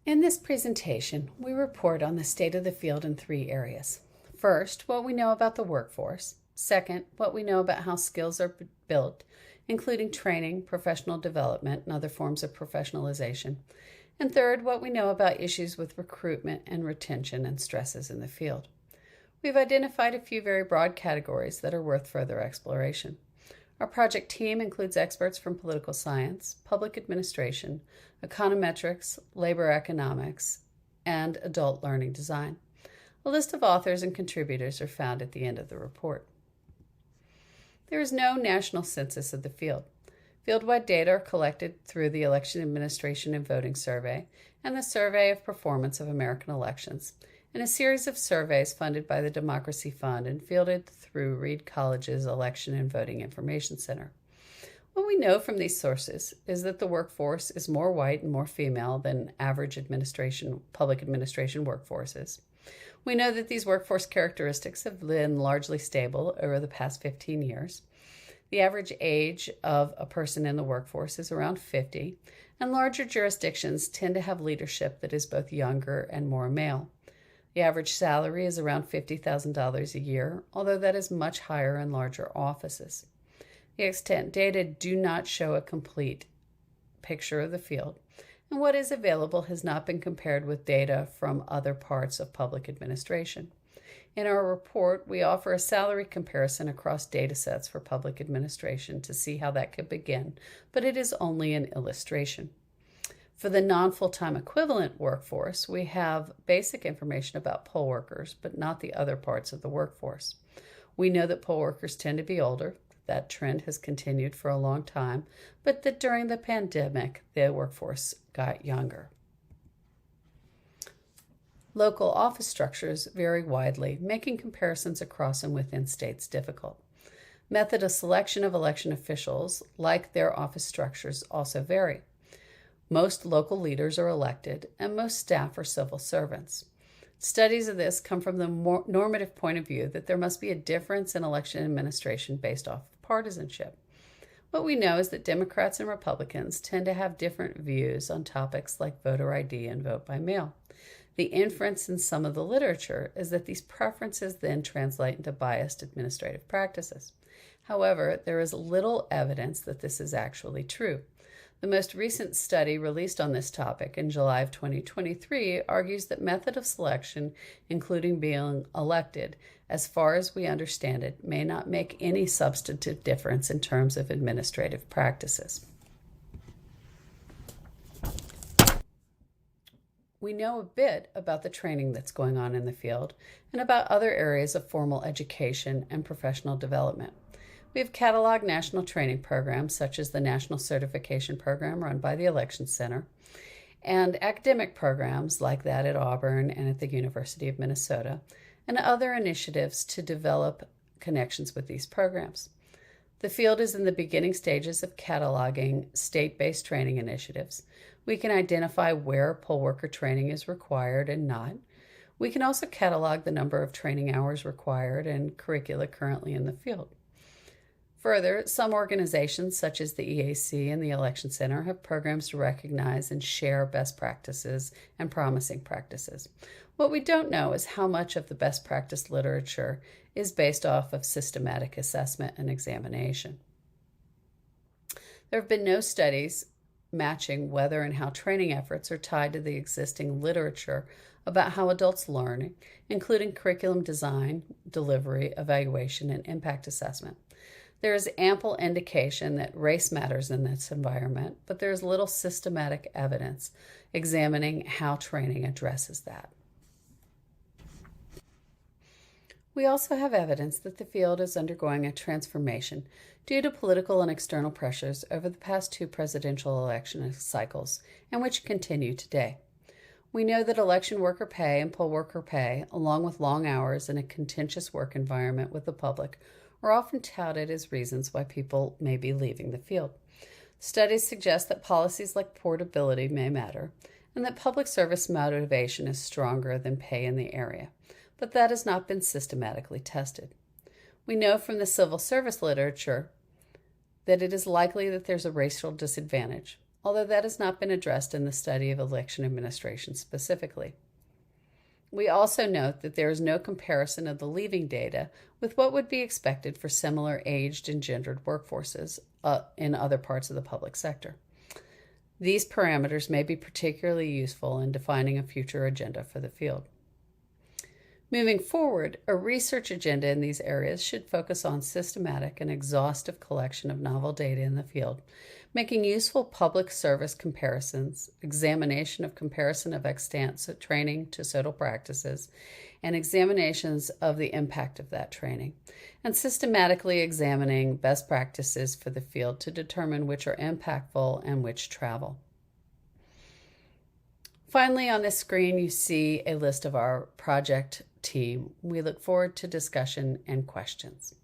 In this presentation, we report on the state of the field in 3 areas. First, what we know about the workforce. Second, what we know about how skills are built, including training, professional development, and other forms of professionalization. And third, what we know about issues with recruitment and retention and stresses in the field. We've identified a few very broad categories that are worth further exploration. Our project team includes experts from political science, public administration, econometrics, labor economics, and adult learning design. A list of authors and contributors are found at the end of the report. There is no national census of the field. Field-wide data are collected through the Election Administration and Voting Survey and the Survey of Performance of American Elections, and a series of surveys funded by the Democracy Fund and fielded through Reed College's Election and Voting Information Center. What we know from these sources is that the workforce is more white and more female than average public administration workforces. We know that these workforce characteristics have been largely stable over the past 15 years. The average age of a person in the workforce is around 50, and larger jurisdictions tend to have leadership that is both younger and more male. The average salary is around $50,000 a year, although that is much higher in larger offices. The extant data do not show a complete picture of the field, and what is available has not been compared with data from other parts of public administration. In our report, we offer a salary comparison across data sets for public administration to see how that could begin, but it is only an illustration. For the non-full-time equivalent workforce, we have basic information about poll workers, but not the other parts of the workforce. We know that poll workers tend to be older. That trend has continued for a long time, but that during the pandemic, the workforce got younger. Local office structures vary widely, making comparisons across and within states difficult. Method of selection of election officials, like their office structures, also vary. Most local leaders are elected, and most staff are civil servants. Studies of this come from the normative point of view that there must be a difference in election administration based off of partisanship. What we know is that Democrats and Republicans tend to have different views on topics like voter ID and vote by mail. The inference in some of the literature is that these preferences then translate into biased administrative practices. However, there is little evidence that this is actually true. The most recent study released on this topic in July of 2023 argues that method of selection, including being elected, as far as we understand it, may not make any substantive difference in terms of administrative practices. We know a bit about the training that's going on in the field and about other areas of formal education and professional development. We have cataloged national training programs such as the National Certification Program run by the Election Center and academic programs like that at Auburn and at the University of Minnesota and other initiatives to develop connections with these programs. The field is in the beginning stages of cataloging state-based training initiatives. We can identify where poll worker training is required and not. We can also catalog the number of training hours required and curricula currently in the field. Further, some organizations such as the EAC and the Election Center have programs to recognize and share best practices and promising practices. What we don't know is how much of the best practice literature is based off of systematic assessment and examination. There have been no studies matching whether and how training efforts are tied to the existing literature about how adults learn, including curriculum design, delivery, evaluation, and impact assessment. There is ample indication that race matters in this environment, but there is little systematic evidence examining how training addresses that. We also have evidence that the field is undergoing a transformation due to political and external pressures over the past 2 presidential election cycles, and which continue today. We know that election worker pay and poll worker pay, along with long hours and a contentious work environment with the public, are often touted as reasons why people may be leaving the field. Studies suggest that policies like portability may matter, and that public service motivation is stronger than pay in the area, but that has not been systematically tested. We know from the civil service literature that it is likely that there's a racial disadvantage. although that has not been addressed in the study of election administration specifically. We also note that there is no comparison of the leaving data with what would be expected for similar aged and gendered workforces in other parts of the public sector. These parameters may be particularly useful in defining a future agenda for the field. Moving forward, a research agenda in these areas should focus on systematic and exhaustive collection of novel data in the field, making useful public service comparisons, examination of comparison of extant training to SOTL practices, and examinations of the impact of that training, and systematically examining best practices for the field to determine which are impactful and which travel. Finally, on this screen, you see a list of our project team. We look forward to discussion and questions.